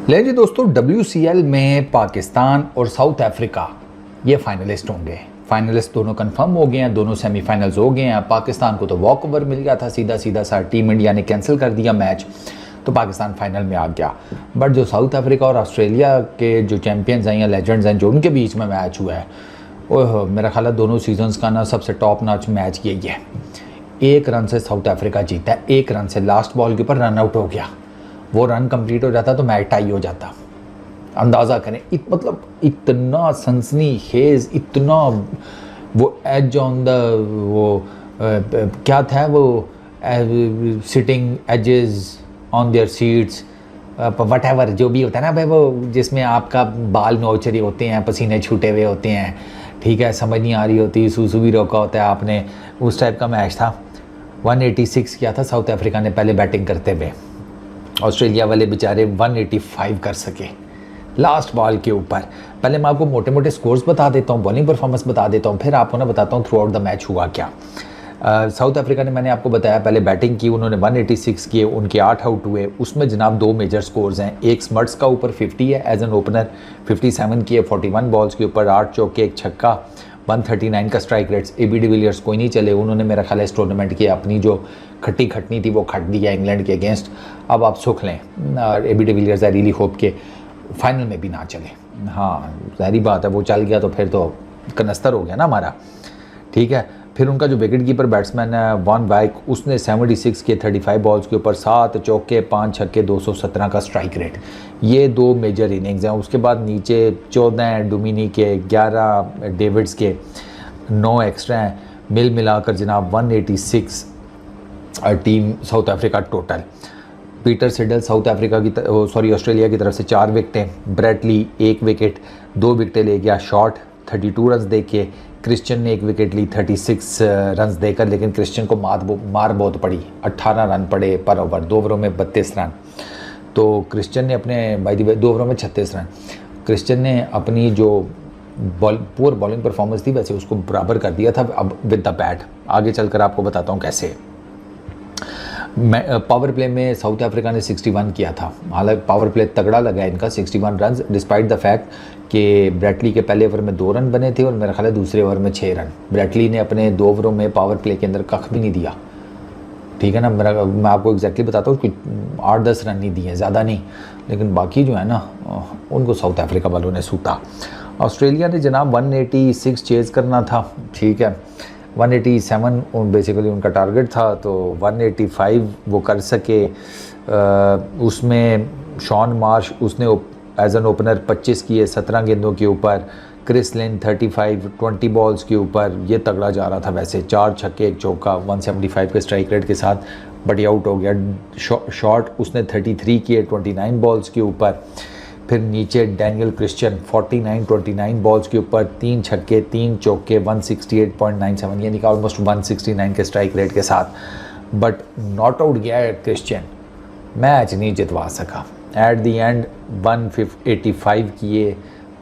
ले जी दोस्तों, WCL में पाकिस्तान और साउथ अफ्रीका ये फाइनलिस्ट होंगे। फाइनलिस्ट दोनों कंफर्म हो गए हैं, दोनों सेमीफाइनल्स हो गए हैं। पाकिस्तान को तो वॉक ओवर मिल गया था, सीधा सीधा सा टीम इंडिया ने कैंसिल कर दिया मैच, तो पाकिस्तान फाइनल में आ गया। बट जो साउथ अफ्रीका और ऑस्ट्रेलिया के जो चैम्पियंस हैं या लेजेंड्स हैं, जो उनके बीच में मैच हुआ है, ओह मेरा ख्याल है दोनों सीजन्स का ना सबसे टॉप नॉच मैच यही है। 1 रन से साउथ अफ्रीका जीता है, 1 रन से। लास्ट बॉल के ऊपर रन आउट हो गया, वो रन कंप्लीट हो जाता तो मैच टाई हो जाता। अंदाज़ा करें, मतलब इतना सनसनी खेज, इतना वो एज ऑन द वो क्या था वो sitting edges on their seats, whatever जो भी होता है ना भाई, वो जिसमें आपका बाल नोच रहे होते हैं, पसीने छूटे हुए होते हैं, ठीक है, समझ नहीं आ रही होती, सूसू भी रोका होता है आपने, उस टाइप का मैच था। 186 किया था साउथ अफ्रीका ने पहले बैटिंग करते हुए। ऑस्ट्रेलिया वाले बेचारे 185 कर सके लास्ट बॉल के ऊपर। पहले मैं आपको मोटे मोटे स्कोर्स बता देता हूँ, बॉलिंग परफॉर्मेंस बता देता हूँ, फिर आपको ना बताता हूँ थ्रू आउट द मैच हुआ क्या। साउथ अफ्रीका ने, मैंने आपको बताया, पहले बैटिंग की, उन्होंने 186 किए, उनके 8 आउट हुए। उसमें जनाब 2 मेजर स्कोर्स हैं। एक स्मर्ट्स का ऊपर 50 है एज एन ओपनर, 57 किए 41 बॉल्स के ऊपर, 8 चौके, 1 छक्का, 139 का स्ट्राइक रेट्स। AB डिविलियर्स कोई नहीं चले, उन्होंने मेरा ख्याल है इस टूर्नामेंट की अपनी जो खट्टी खटनी थी वो खट दिया इंग्लैंड के अगेंस्ट। अब आप सुख लें, AB de Villiers I really hope के फाइनल में भी ना चले। हाँ ज़ाहिर बात है, वो चल गया तो फिर तो कनस्तर हो गया ना हमारा, ठीक है। फिर उनका जो विकेट कीपर बैट्समैन है वॉन वाइक, उसने 76 के 35 बॉल्स के ऊपर, 7 चौके, 5 छक्के, 217 का स्ट्राइक रेट। ये 2 मेजर इनिंग्स हैं। उसके बाद नीचे 14 डोमिनी के, 11 डेविड्स के, 9 एक्स्ट्रा हैं, मिल मिलाकर जनाब 186 team south Africa total. Peter Seidel south Africa की ऑस्ट्रेलिया की तरफ से 4 विकेटें, ब्रैडली 1 विकेट, 2 विकेटें ले गया शॉट 32 रन दे के। क्रिश्चियन ने 1 विकेट ली 36 रन देकर, लेकिन क्रिश्चियन को मार बहुत पड़ी, 18 रन पड़े पर ओवर, 2 ओवरों में 32 रन। तो क्रिश्चियन ने अपने, बाय द वे 2 ओवरों में 36 रन, क्रिश्चियन ने अपनी जो पुअर बॉलिंग परफॉर्मेंस थी वैसे उसको बराबर कर दिया था अब विद द बैट। आगे चलकर आपको बताता हूँ कैसे। पावर प्ले में साउथ अफ्रीका ने 61 किया था, हालांकि पावर प्ले तगड़ा लगा इनका, 61 रन, डिस्पाइट द फैक्ट कि ब्रैडली के पहले ओवर में 2 रन बने थे और मेरा ख्याल है दूसरे ओवर में 6 रन। ब्रैडली ने अपने 2 ओवरों में पावर प्ले के अंदर कख भी नहीं दिया, ठीक है ना। मैं आपको एग्जैक्टली बताता हूँ, कुछ 8-10 रन नहीं दिए, ज़्यादा नहीं, लेकिन बाकी जो है ना उनको साउथ अफ्रीका वालों ने सूता। ऑस्ट्रेलिया ने जनाब 186 चेज़ करना था, ठीक है, 187 बेसिकली उनका टारगेट था, तो 185 वो कर सके। उसमें शॉन मार्श, उसने एज एन ओपनर 25 किए 17 गेंदों के ऊपर। क्रिस लिन 35 20 बॉल्स के ऊपर, ये तगड़ा जा रहा था वैसे, 4 छक्के 1 चौका, 175 के स्ट्राइक रेट के साथ, बट आउट हो गया। शॉट उसने 33 किए 29 बॉल्स के ऊपर। फिर नीचे डैनियल क्रिश्चियन 49-29 बॉल्स के ऊपर, 3 छक्के 3 चौके, 168.97 यानी कि ऑलमोस्ट 169 के स्ट्राइक रेट के साथ। बट नॉट आउट गया क्रिश्चियन, मैच नहीं जितवा सका। एट दी एंड 185 किए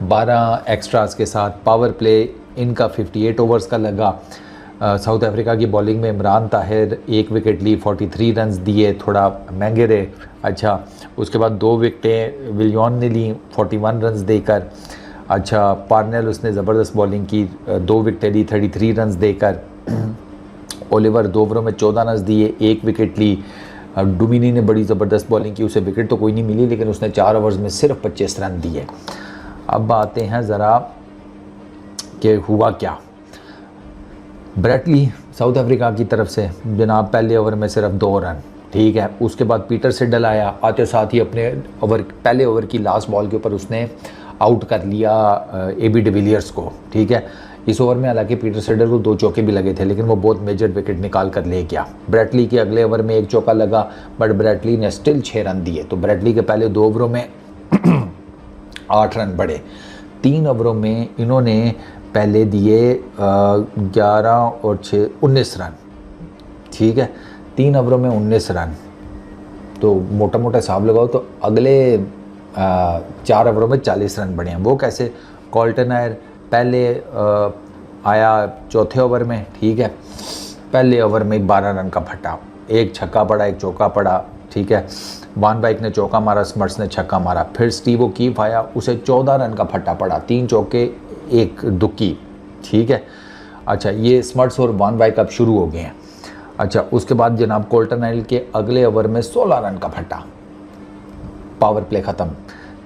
12 एक्स्ट्रास के साथ। पावर प्ले इनका 58 ओवर्स का लगा। साउथ अफ्रीका की बॉलिंग में इमरान ताहिर 1 विकेट ली, 43 रन दिए, थोड़ा महंगे रहे। अच्छा, उसके बाद 2 विकेटें विलियन ने ली 41 रन देकर। अच्छा, पार्नेल उसने ज़बरदस्त बॉलिंग की, 2 विकेटें ली 33 रन देकर। ओलिवर 2 ओवरों में 14 रन दिए, 1 विकेट ली। डोमिनी ने बड़ी ज़बरदस्त बॉलिंग की, उसे विकेट तो कोई नहीं मिली, लेकिन उसने 4 ओवर्स में सिर्फ 25 रन दिए। अब आते हैं ज़रा कि हुआ क्या। ब्रैडली साउथ अफ्रीका की तरफ से जनाब पहले ओवर में सिर्फ 2 रन, ठीक है। उसके बाद पीटर सिडल आया, आते साथ ही अपने पहले ओवर की लास्ट बॉल के ऊपर उसने आउट कर लिया AB डिविलियर्स को, ठीक है। इस ओवर में हालांकि पीटर सिडल को 2 चौके भी लगे थे, लेकिन वो बहुत मेजर विकेट निकाल कर ले गया। ब्रैडली के अगले ओवर में 1 चौका लगा, बट ब्रैडली ने स्टिल 6 रन दिए। तो ब्रैडली के पहले 2 ओवरों में 8 रन बढ़े। 3 ओवरों में इन्होंने पहले दिए 11 और 6 19 रन, ठीक है। 3 ओवरों में 19 रन, तो मोटा मोटा हिसाब लगाओ तो अगले 4 ओवरों में 40 रन बढ़े हैं। वो कैसे? कॉल्टन आयर पहले आया चौथे ओवर में, ठीक है। पहले ओवर में 12 रन का फटा, 1 छक्का पड़ा, 1 चौका पड़ा, ठीक है। वान बाइक ने चौका मारा, स्मर्ट्स ने छक्का मारा। फिर स्टीव ओकीफ आया, उसे 14 रन का फट्टा पड़ा, 3 चौके 1 दुक्की, ठीक है। अच्छा, ये स्मर्ट्स और वान बाइक अब शुरू हो गए हैं। अच्छा, उसके बाद जनाब कोल्टन नाइल के अगले ओवर में 16 रन का फट्टा, पावर प्ले ख़त्म।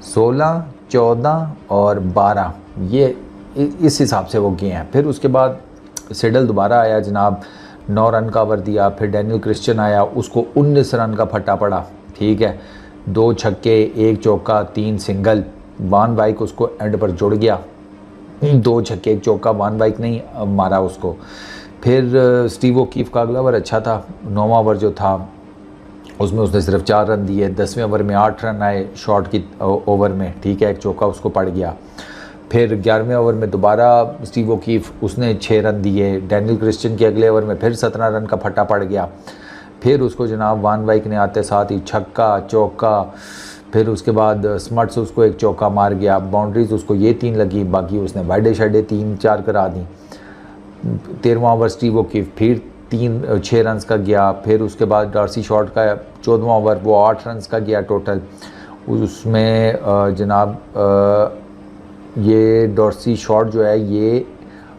16, 14 और 12 ये इस हिसाब से वो गए हैं। फिर उसके बाद सिडल दोबारा आया जनाब, 9 रन का ओवर दिया। फिर डैनियल क्रिश्चियन आया, उसको 19 रन का फट्टा पड़ा, ठीक है। 2 छक्के 1 चौका 3 सिंगल। वान बाइक उसको एंड पर जुड़ गया, 2 छक्के 1 चौका, वान बाइक नहीं मारा उसको। फिर स्टीव ओकीफ का अगला ओवर अच्छा था, 9वां ओवर जो था उसमें उसने सिर्फ 4 रन दिए। 10वें ओवर में 8 रन आए शॉट की ओवर में, ठीक है, 1 चौका उसको पड़ गया। फिर 11वें ओवर में दोबारा स्टीव ओकीफ, उसने 6 रन दिए। डैनियल क्रिश्चियन के अगले ओवर में फिर 17 रन का फट्टा पड़ गया। फिर उसको जनाब वान बाइक ने आते साथ ही छक्का चौका, फिर उसके बाद स्मर्ट्स उसको 1 चौका मार गया। बाउंड्रीज उसको ये 3 लगी, बाकी उसने वाइडे शाइडे 3-4 करा दी। 13वां ओवर स्टीव ओकीफ फिर 6 रन का गया। फिर उसके बाद डार्सी शॉर्ट का 14वां ओवर, वो 8 रन का गया टोटल। उसमें जनाब ये डॉर्सी शॉट जो है ये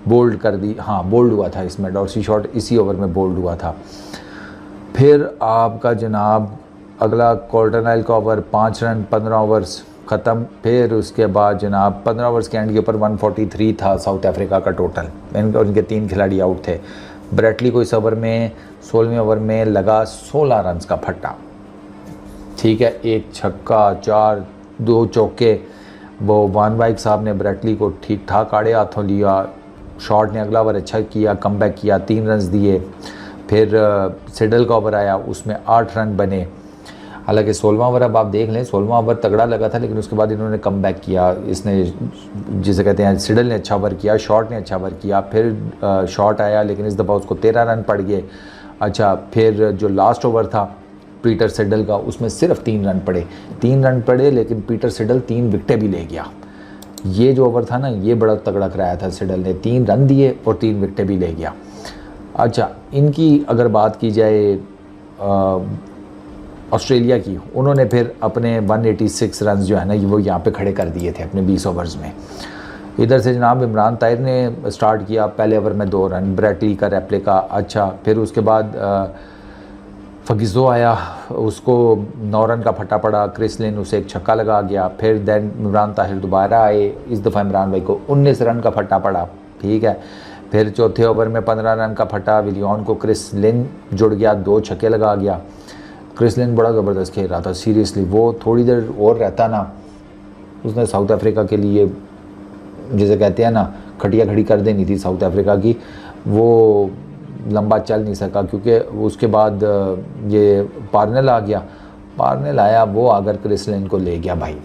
बोल्ड कर दी, हाँ बोल्ड हुआ था इसमें, डॉर्सी शॉट इसी ओवर में बोल्ड हुआ था। फिर आपका जनाब अगला कोल्टन नाइल का ओवर 5 रन, 15 ओवर्स ख़त्म। फिर उसके बाद जनाब 15 ओवर्स के एंड के ऊपर 143 था साउथ अफ्रीका का टोटल, उनके 3 खिलाड़ी आउट थे। ब्रेटली को इस ओवर में 16वें ओवर में लगा 16 रन का फट्टा, ठीक है, 1 छक्का 4 2 चौके। वो वान बाइक साहब ने ब्रेटली को ठीक ठाक आड़े हाथों लिया। शॉट ने अगला ओवर अच्छा किया, कमबैक किया, 3 रन दिए। फिर सिडल का ओवर आया, उसमें 8 रन बने। हालांकि 16वां ओवर अब आप देख लें, 16वां ओवर तगड़ा लगा था, लेकिन उसके बाद इन्होंने कमबैक किया। इसने जिसे कहते हैं सिडल ने अच्छा ओवर किया, शॉट ने अच्छा ओवर किया। फिर शॉट आया, लेकिन इस दफ़ा उसको 13 रन पड़ गए। अच्छा, फिर जो लास्ट ओवर था पीटर सिडल का, उसमें सिर्फ 3 रन पड़े, 3 रन पड़े, लेकिन पीटर सिडल 3 विकेटें भी ले गया। ये जो ओवर था ना, ये बड़ा तगड़ा कराया था सिडल ने, 3 रन दिए और 3 विकेटें भी ले गया। अच्छा, इनकी अगर बात की जाए ऑस्ट्रेलिया की, उन्होंने फिर अपने 186 रन जो है ना वो यहाँ पे खड़े कर दिए थे अपने 20 ओवर्स में। इधर से जनाब इमरान ताहिर ने स्टार्ट किया, पहले ओवर में 2 रन, ब्रेटली का रेप्लिका अच्छा। फिर उसके बाद फगिजो आया, उसको 9 रन का फटा पड़ा, क्रिस लिन उसे 1 छक्का लगा गया। फिर दैन इमरान ताहिर दोबारा आए, इस दफ़ा इमरान भाई को 19 रन का फटा पड़ा, ठीक है। फिर चौथे ओवर में 15 रन का फटा, विलियन को क्रिस लिन जुड़ गया, 2 छक्के लगा गया। क्रिस लिन बड़ा ज़बरदस्त खेल रहा था सीरियसली, वो थोड़ी देर और रहता ना, उसने साउथ अफ्रीका के लिए जिसे कहते हैं ना खटिया खड़ी कर देनी थी साउथ अफ्रीका की। वो लंबा चल नहीं सका, क्योंकि उसके बाद ये पार्नेल आ गया, पार्नेल आया, वो आकर क्रिस लिन को ले गया भाई।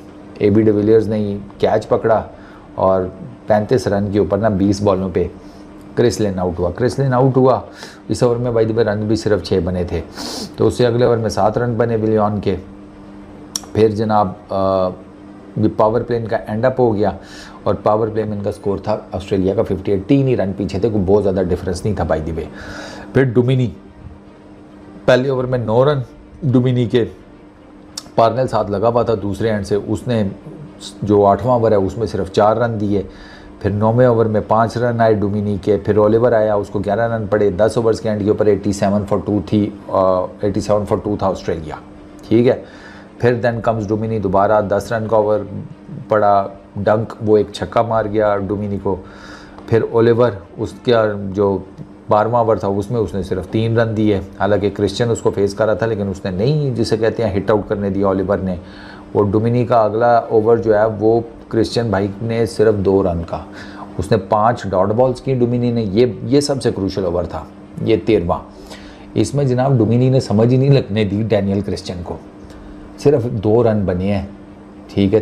AB डिविलियर्स ने कैच पकड़ा और 35 रन के ऊपर ना 20 बॉलों पे क्रिस लिन आउट हुआ। क्रिस लिन आउट हुआ, इस ओवर में भाई रन भी सिर्फ 6 बने थे, तो उससे अगले ओवर में 7 रन बने विलियन के। फिर जनाब पावर प्ले इनका एंड अप हो गया, और पावर प्ले में इनका स्कोर था ऑस्ट्रेलिया का 58, 3 ही रन पीछे थे, कोई बहुत ज़्यादा डिफरेंस नहीं था बाय द वे। फिर डुमिनी पहले ओवर में 9 रन डुमिनी के, पार्नेल साथ लगा हुआ था दूसरे एंड से, उसने जो 8वां ओवर है उसमें सिर्फ 4 रन दिए। फिर 9वें ओवर में 5 रन आए डुमिनी के। फिर ओलिवर आया, उसको 11 रन पड़े। 10 ओवर्स के एंड के ऊपर 87 फॉर 2 थी, 87 फॉर 2 था ऑस्ट्रेलिया, ठीक है। फिर देन कम्स डुमिनी, दोबारा 10 रन का ओवर पड़ा, डंक वो 1 छक्का मार गया डुमिनी को। फिर ओलिवर, उसका जो 12वां ओवर था उसमें उसने सिर्फ 3 रन दिए, हालांकि क्रिश्चियन उसको फेस कर रहा था, लेकिन उसने नहीं जिसे कहते हैं हिट आउट करने दिया ओलिवर ने। और डुमिनी का अगला ओवर जो है वो क्रिश्चियन भाई ने सिर्फ 2 रन का, उसने 5 डॉट बॉल्स की डुमिनी ने, ये सबसे क्रूशल ओवर था ये 13वां। इसमें जनाब डुमिनी ने समझ ही नहीं लगने दी डैनियल क्रिश्चियन को, सिर्फ 2 रन बने हैं, ठीक है,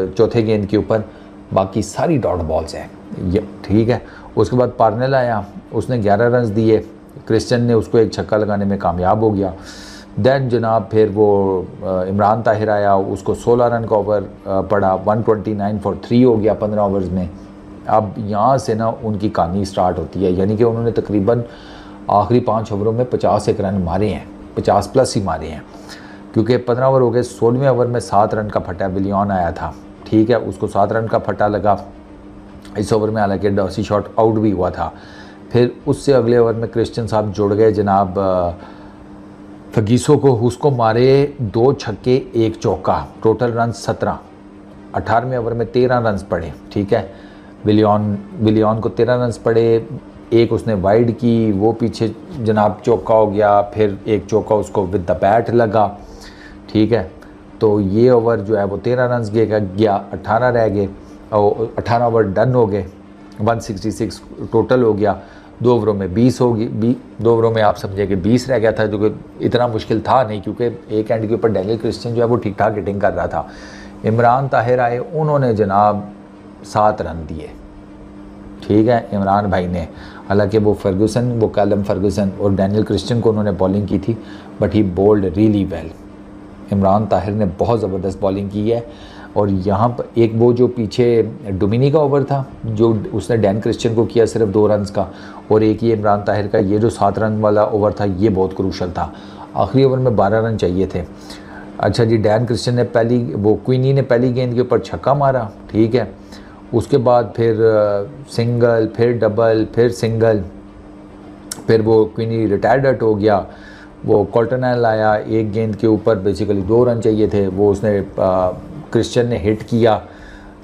चौथे गेंद के ऊपर, बाकी सारी डॉट बॉल्स हैं ये, ठीक है। उसके बाद पार्नेल आया, उसने 11 रन दिए, क्रिश्चियन ने उसको 1 छक्का लगाने में कामयाब हो गया। देन जनाब फिर वो इमरान ताहिर आया, उसको 16 रन का ओवर पड़ा, 129 फॉर 3 हो गया 15 ओवर्स में। अब यहाँ से ना उनकी कहानी स्टार्ट होती है, यानी कि उन्होंने तकरीबन आखिरी 5 ओवरों में 51 रन मारे हैं, 50 प्लस ही मारे हैं। क्योंकि 15 ओवर हो गए, 16वें ओवर में 7 रन का फटा बिलियन आया था, ठीक है, उसको 7 रन का फटा लगा। इस ओवर में हालांकि डॉसी शॉट आउट भी हुआ था। फिर उससे अगले ओवर में क्रिश्चियन साहब जुड़ गए जनाब फगीसो को, उसको मारे 2 छक्के 1 चौका, टोटल रन 17। 18वें ओवर में 13 रन पड़े, ठीक है, बिलियन को 13 रन पड़े, एक उसने वाइड की, वो पीछे जनाब चौका हो गया, फिर एक चौका उसको विद द बैट लगा, ठीक है। तो ये ओवर जो है वो 13 रन गया, 18 रह गए और 18 ओवर डन हो गए, 166 टोटल हो गया। 2 ओवरों में 20 होगी, 2 ओवरों में आप समझे कि 20 रह गया था, जो कि इतना मुश्किल था नहीं, क्योंकि एक एंड के ऊपर डैनियल क्रिश्चियन जो है वो ठीक ठाक हिटिंग कर रहा था। इमरान ताहिर आए, उन्होंने जनाब 7 रन दिए, ठीक है, इमरान भाई ने। हालांकि वो कैलम फर्गूसन और डैनियल क्रिश्चियन को उन्होंने बॉलिंग की थी, but he bowled really well. Imran Tahir ने बहुत ज़बरदस्त बॉलिंग की है। और यहाँ पर एक वो जो पीछे डोमिनी का ओवर था, जो उसने डैन क्रिश्चियन को किया सिर्फ 2 रन का, और एक ये इमरान ताहिर का ये जो 7 रन वाला ओवर था, ये बहुत क्रूशल था। आखिरी ओवर में 12 रन चाहिए थे। अच्छा जी, डैन क्रिश्चियन ने क्वीनी ने पहली गेंद के ऊपर छक्का मारा, ठीक है, उसके बाद फिर सिंगल, फिर डबल, फिर सिंगल, फिर वो क्वीनी रिटायर्ड आउट हो गया। वो कॉल्टनैल आया, एक गेंद के ऊपर बेसिकली 2 रन चाहिए थे, वो उसने क्रिश्चियन ने हिट किया,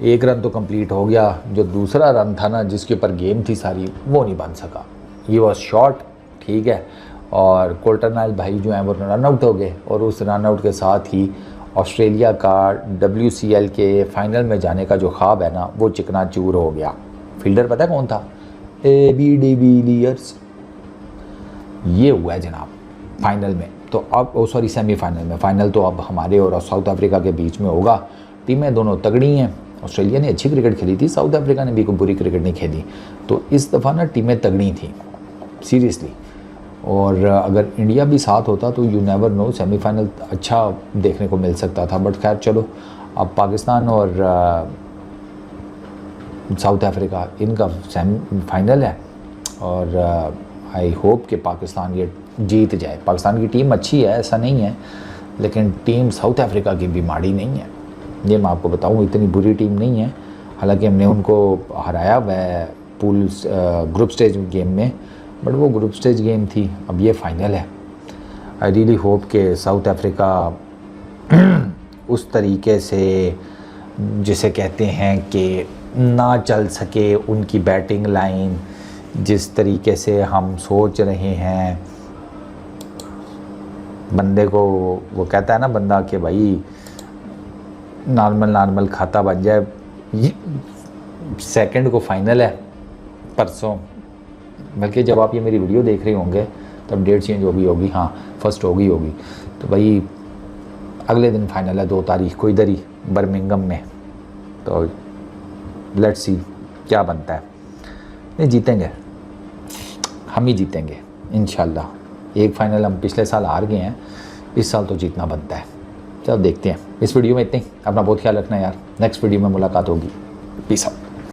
1 रन तो कंप्लीट हो गया। जो दूसरा रन था ना, जिसके ऊपर गेम थी सारी, वो नहीं बन सका, ये वॉज शॉट, ठीक है। और कॉल्टनैल भाई जो हैं वो रन आउट हो गए, और उस रन आउट के साथ ही ऑस्ट्रेलिया का WCL के फाइनल में जाने का जो ख्वाब है ना, वो चिकनाचूर हो गया। फील्डर पता है कौन था? AB de Villiers. ये हुआ है जनाब फाइनल में। तो अब सेमीफाइनल में, फाइनल तो अब हमारे और साउथ अफ्रीका के बीच में होगा। टीमें दोनों तगड़ी हैं, ऑस्ट्रेलिया ने अच्छी क्रिकेट खेली थी, साउथ अफ्रीका ने भी कोई बुरी क्रिकेट नहीं खेली। तो इस दफ़ा ना टीमें तगड़ी थी सीरियसली, और अगर इंडिया भी साथ होता तो यू नेवर नो, सेमीफाइनल अच्छा देखने को मिल सकता था। बट खैर चलो, अब पाकिस्तान और साउथ अफ्रीका इनका सेमीफाइनल है, और आई होप कि पाकिस्तान ये जीत जाए। पाकिस्तान की टीम अच्छी है, ऐसा नहीं है, लेकिन टीम साउथ अफ्रीका की भी माड़ी नहीं है, ये मैं आपको बताऊँ, इतनी बुरी टीम नहीं है। हालांकि हमने उनको हराया हुआ है ग्रुप स्टेज गेम में, बट वो ग्रुप स्टेज गेम थी, अब ये फाइनल है। आई रियली होप कि साउथ अफ्रीका उस तरीके से, जिसे कहते हैं कि ना चल सके उनकी बैटिंग लाइन जिस तरीके से हम सोच रहे हैं। बंदे को वो कहता है ना बंदा कि भाई नॉर्मल खाता बन जाए। सेकंड को फाइनल है परसों, बल्कि जब आप ये मेरी वीडियो देख रहे होंगे तब डेट चेंज होगी, हाँ फर्स्ट होगी। तो भाई अगले दिन फाइनल है 2 तारीख को, इधर ही बर्मिंघम में। तो लेट्स सी क्या बनता है। नहीं, जीतेंगे, हम ही जीतेंगे इंशाल्लाह। एक फाइनल हम पिछले साल हार गए हैं, इस साल तो जीतना बनता है। चलो देखते हैं। इस वीडियो में इतने ही। अपना बहुत ख्याल रखना यार, नेक्स्ट वीडियो में मुलाकात होगी। Peace out.